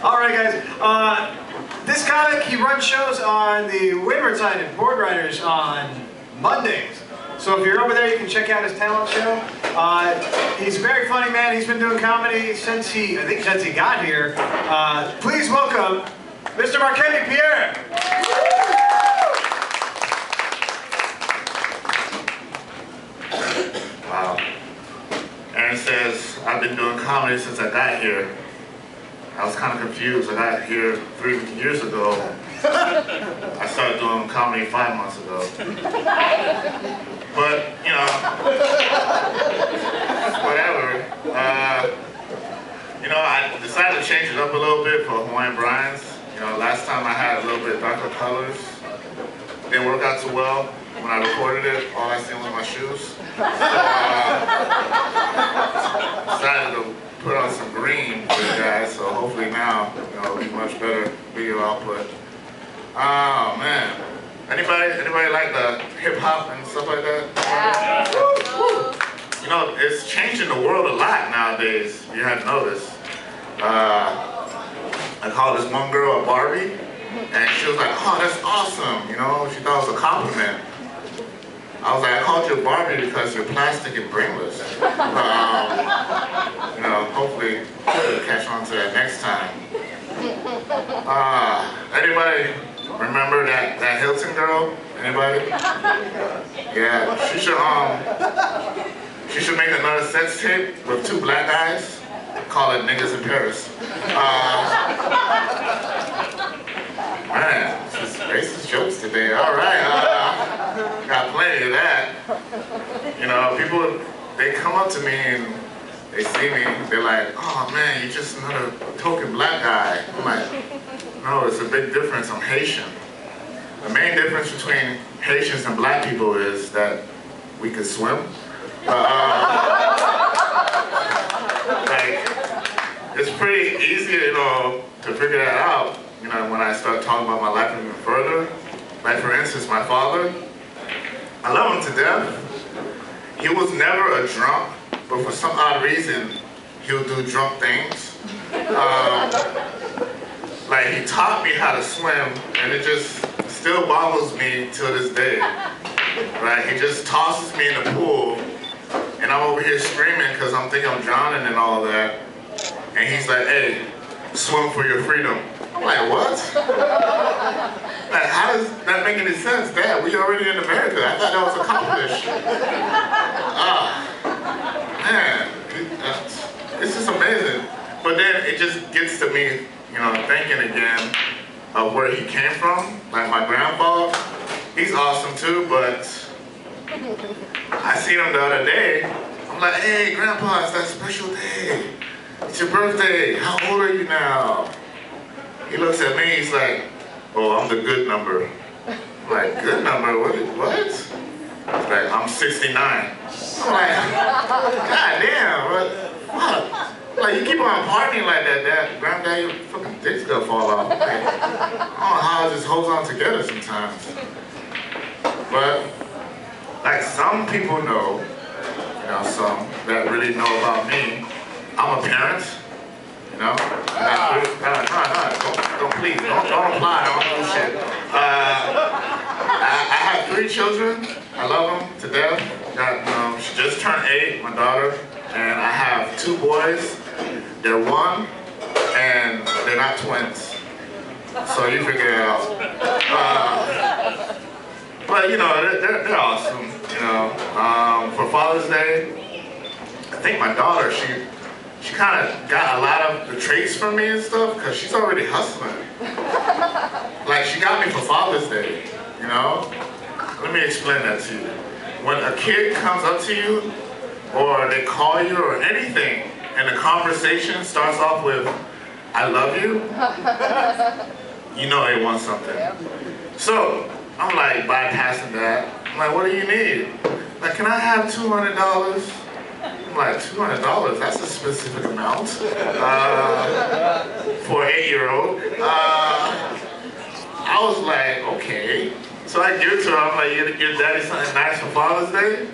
All right, guys. This comic, he runs shows on the Windward side and Board Riders on Mondays. So if you're over there, you can check out his talent show. He's a very funny man. He's been doing comedy since he got here. Please welcome Mr. Marquetti Pierre. Wow. Aaron says, I've been doing comedy since I got here. I was kind of confused. I got here 3 years ago. I started doing comedy 5 months ago. But, you know, whatever. You know, I decided to change it up a little bit for Hawaiian Brian's. You know, last time I had a little bit darker colors. Didn't work out too well. When I recorded it, all I seen was my shoes. So, decided to put on some green for you guys, so hopefully now, you know, it'll be much better video output. Oh man. Anybody like the hip hop and stuff like that? Yeah. You know, it's changing the world a lot nowadays, you hadn't noticed. I called this one girl a Barbie, and she was like, oh, that's awesome, you know, she thought it was a compliment. I was like, I called you a Barbie because you're plastic and brainless. You know, hopefully you'll catch on to that next time. Anybody remember that Hilton girl? Anybody? Yeah, she should make another sex tape with 2 black guys. Call it Niggas in Paris. Man, it's just racist jokes today. All right, got plenty of that. You know, people, they come up to me and they see me, they're like, oh man, you're just another token black guy. I'm like, no, it's a big difference. I'm Haitian. The main difference between Haitians and black people is that we can swim. Like, it's pretty easy, you know, to figure that out. You know, when I start talking about my life even further. Like for instance, my father, I love him to death. He was never a drunk, but for some odd reason, he'll do drunk things. Like he taught me how to swim, and it just still boggles me to this day. Right? He just tosses me in the pool, and I'm over here screaming because I'm thinking I'm drowning and all that. And he's like, hey, swim for your freedom. I'm like, what? Like, how does that make any sense? Dad, we already in America. I thought that was accomplished. Man, it's just amazing. But then it just gets to me, you know, thinking again of where he came from. Like my grandpa, he's awesome too, but I seen him the other day. I'm like, hey, Grandpa, it's that special day. It's your birthday. How old are you now? He looks at me, he's like, oh, I'm the good number. I'm like, good number? What? He's like, I'm 69. I'm like, God damn, what? Like, you keep on partying like that, Dad. Granddad, your fucking dick's gonna fall off. Like, I don't know how it just holds on together sometimes. But, like some people know, you know, some that really know about me, I'm a parent, you know. Please, don't apply, don't do shit. I have 3 children. I love them to death. She just turned 8, my daughter, and I have 2 boys. They're 1, and they're not twins. So you figure it out. But you know, they're awesome. You know, for Father's Day, I think my daughter, she kind of got a lot of the traits from me and stuff, because she's already hustling. Like, she got me for Father's Day, you know? Let me explain that to you. When a kid comes up to you, or they call you, or anything, and the conversation starts off with, I love you, you know they want something. So, I'm like bypassing that. I'm like, what do you need? Like, can I have $200? I'm like, $200? That's a specific amount for an 8-year-old. I was like, okay. So I give it to her. I'm like, you gonna give Daddy something nice for Father's Day?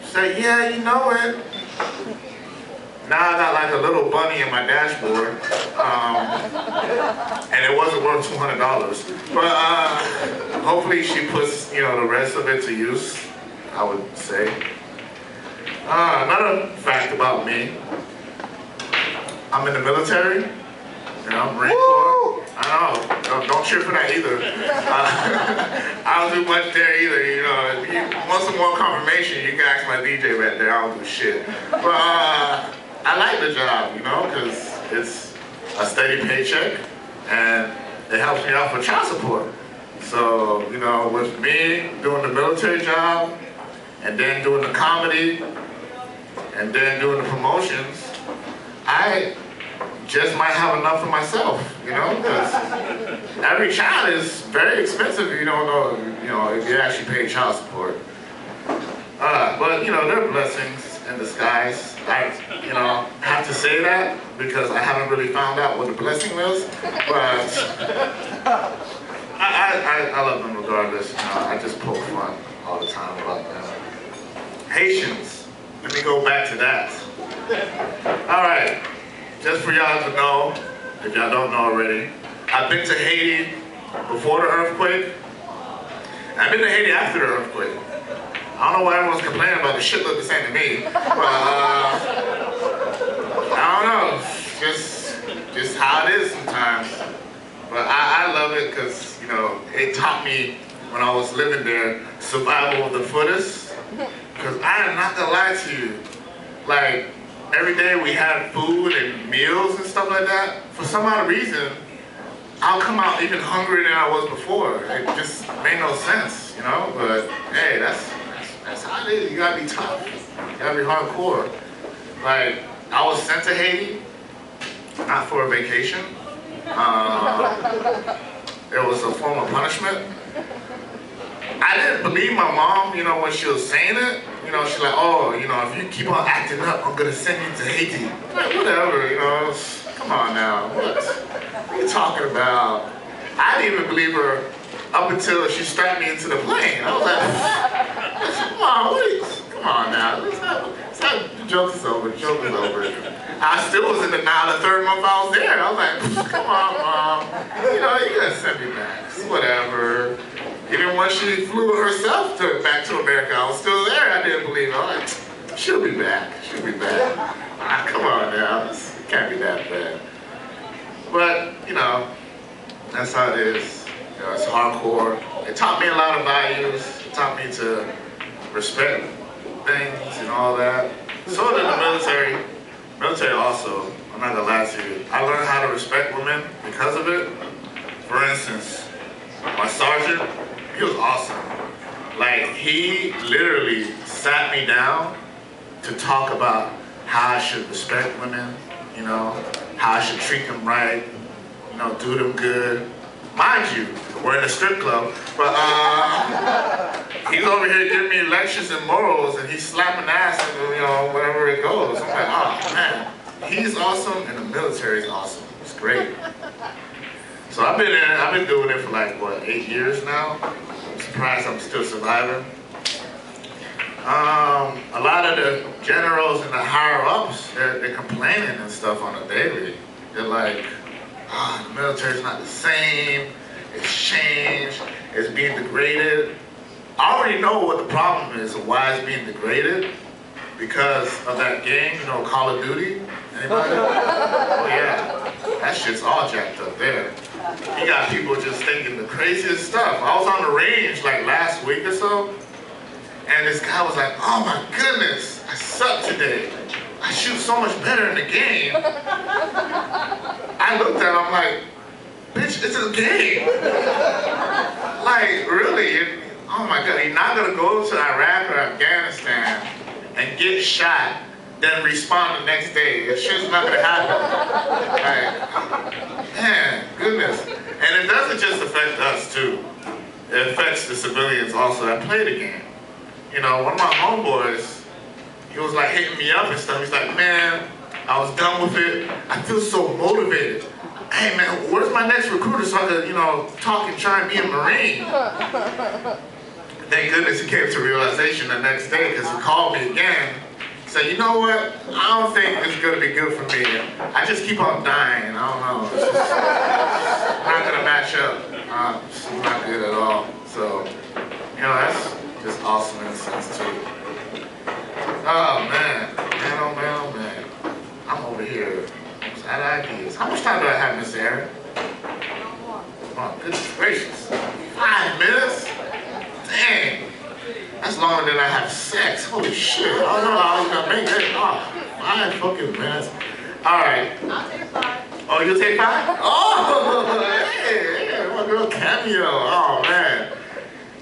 She's like, yeah, you know it. Now I got like a little bunny in my dashboard, and it wasn't worth $200. But hopefully she puts, you know, the rest of it to use, I would say. Another fact about me, I'm in the military, you know, Marine Corps. I know, don't cheer for that either. I don't do much there either, you know. If you want some more confirmation, you can ask my DJ back there, I don't do shit. But I like the job, you know, because it's a steady paycheck and it helps me out for child support. So, you know, with me doing the military job and then doing the comedy and then doing the promotions, I just might have enough for myself, you know, because every child is very expensive if you don't know, you know, if you actually pay child support. But, you know, there are blessings in disguise. I, you know, have to say that because I haven't really found out what the blessing is, but I love them regardless. You know, I just poke fun all the time about them. Haitians, let me go back to that. All right, just for y'all to know, if y'all don't know already, I've been to Haiti before the earthquake. I've been to Haiti after the earthquake. I don't know why everyone's complaining about the shit look the same to me, but I don't know, just how it is sometimes. But I love it because, you know, it taught me when I was living there, survival of the fittest. Because I am not gonna lie to you, like every day we had food and meals and stuff like that. For some odd reason, I'll come out even hungrier than I was before. It just made no sense, you know. But hey, that's how it is. You gotta be tough. You gotta be hardcore. Like I was sent to Haiti, not for a vacation. It was a form of punishment. I didn't believe my mom, you know, when she was saying it. You know, she's like, oh, you know, if you keep on acting up, I'm gonna send you to Haiti. Like, whatever, you know, come on now. What are you talking about? I didn't even believe her up until she strapped me into the plane. I was like, come on now. The joke is over, the joke is over. I still was in denial the third month I was there. I was like, come on, Mom. You know, you gotta send me back. Whatever. Even when she flew herself back to America, I was still there. I didn't believe her. I was like, she'll be back. She'll be back. Come on now. It can't be that bad. But, you know, that's how it is. You know, it's hardcore. It taught me a lot of values. It taught me to respect things and all that. So did the military. Military also, I'm not gonna lie to you. I learned how to respect women because of it. For instance, my sergeant, he was awesome. Like, he literally sat me down to talk about how I should respect women, you know, how I should treat them right, you know, do them good. Mind you, we're in a strip club, but he's over here giving me lectures and morals, and he's slapping ass, and, you know, wherever it goes. I'm like, oh man, he's awesome, and the military is awesome. It's great. So I've been doing it for like, what, 8 years now? I'm surprised I'm still surviving. A lot of the generals and the higher ups, they're complaining and stuff on a daily. They're like, oh, the military's not the same, it's changed, it's being degraded. I already know what the problem is and why it's being degraded. Because of that game, you know, Call of Duty. Anybody? Oh yeah, that shit's all jacked up there. You got people just thinking the craziest stuff. I was on the range like last week or so, and this guy was like, oh my goodness, I suck today. I shoot so much better in the game. I looked at him, I'm like, bitch, it's a game. Like, really? Oh my God, you're not gonna go to Iraq or Afghanistan and get shot, then respawn the next day. It's just not gonna happen. Like, man, goodness. And it doesn't just affect us too. It affects the civilians also that play the game. You know, one of my homeboys, he was like hitting me up and stuff. He's like, man, I was done with it. I feel so motivated. Hey man, where's my next recruiter so I could, you know, talk and try and be a Marine? Thank goodness he came to realization the next day because he called me again So you know what? I don't think it's gonna be good for me. I just keep on dying. I don't know. It's just not gonna match up. It's not good at all. So, you know, that's just awesome in a sense too. Oh man, man, oh man, oh man. I'm over here. Out of ideas. How much time do I have, Miss Aaron? Oh, goodness gracious. 5 minutes? Dang. That's longer than I have sex. Holy shit. I don't know how I was gonna make it. Oh, 5 fucking minutes. Alright. I'll take 5. Oh, you'll take 5? Oh, hey, my girl Cameo. Oh, man.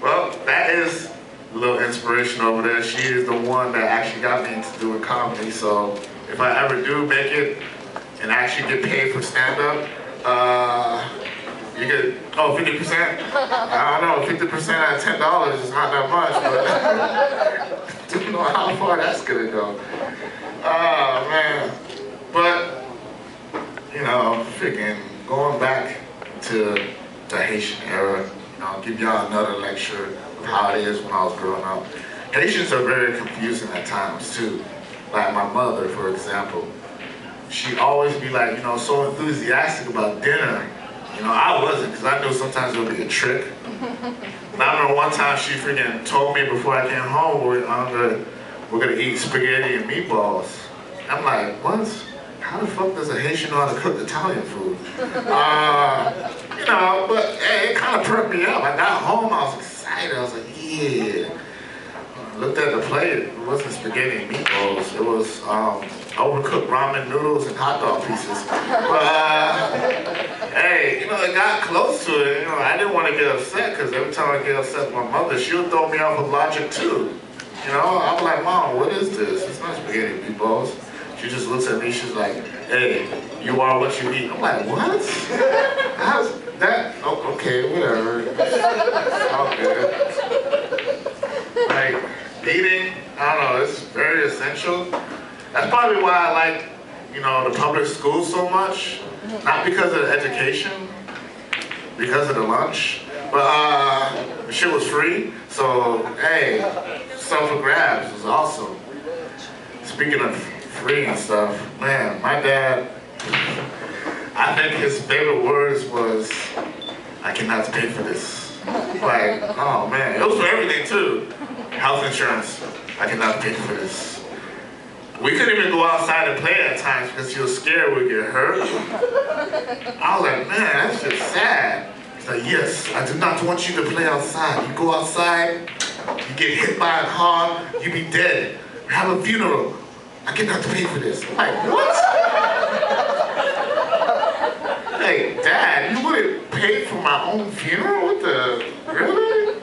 Well, that is a little inspiration over there. She is the one that actually got me into doing comedy. So if I ever do make it and actually get paid for stand-up, you get, 50%? I don't know, 50% out of $10 is not that much, but I don't know how far that's gonna go. Oh, man. But, you know, freaking going back to the Haitian era, you know, I'll give y'all another lecture of how it is when I was growing up. Haitians are very confusing at times, too. Like my mother, for example. She'd always be like, you know, so enthusiastic about dinner. You know, I wasn't, because I knew sometimes it would be a trick. And I remember one time she freaking told me before I came home, we're gonna eat spaghetti and meatballs. I'm like, what? How the fuck does a Haitian know how to cook Italian food? You know, but hey, it kind of perked me up. I got home, I was excited. I was like, yeah. I looked at the plate, it wasn't spaghetti and meatballs. It was overcooked ramen noodles and hot dog pieces. But hey, you know, it got close to it. You know, I didn't want to get upset because every time I get upset with my mother, she would throw me off of logic too. You know, I'm like, Mom, what is this? It's not spaghetti and meatballs. She just looks at me, she's like, hey, you are what you eat. I'm like, what? How's that? Oh, okay, whatever. All good. Like, eating, I don't know, it's very essential. That's probably why I like, you know, the public schools so much. Not because of the education, because of the lunch. But the shit was free, so hey, stuff for grabs was awesome. Speaking of free and stuff, man, my dad, I think his favorite words was, I cannot pay for this. Like, oh man, it was for everything too. Health insurance, I cannot pay for this. We couldn't even go outside and play at times because he was scared we'd get hurt. I was like, man, that's just sad. He's like, yes, I do not want you to play outside. You go outside, you get hit by a car, you be dead. We have a funeral. I cannot pay for this. I'm like, what? Hey, Dad, you wouldn't pay for my own funeral? What the, really?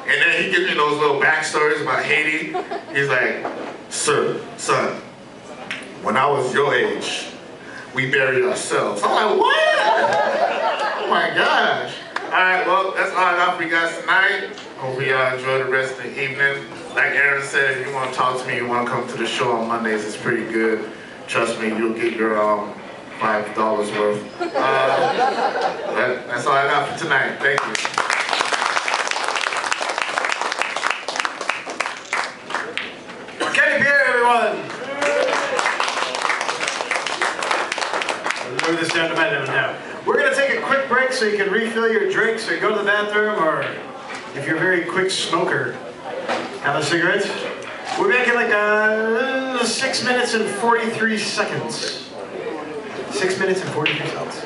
And then he gives me those little backstories about Haiti. He's like, sir, son, when I was your age, we buried ourselves. I'm like, what? Oh my gosh. All right, well, that's all I got for you guys tonight. Hope y'all enjoy the rest of the evening. Like Aaron said, if you want to talk to me, you want to come to the show on Mondays, it's pretty good. Trust me, you'll get your $5 worth. That's all I got for tonight. Thank you. Move this down to my note now. We're going to take a quick break so you can refill your drinks or go to the bathroom, or if you're a very quick smoker, have a cigarette. We're making like 6 minutes and 43 seconds. 6 minutes and 43 seconds.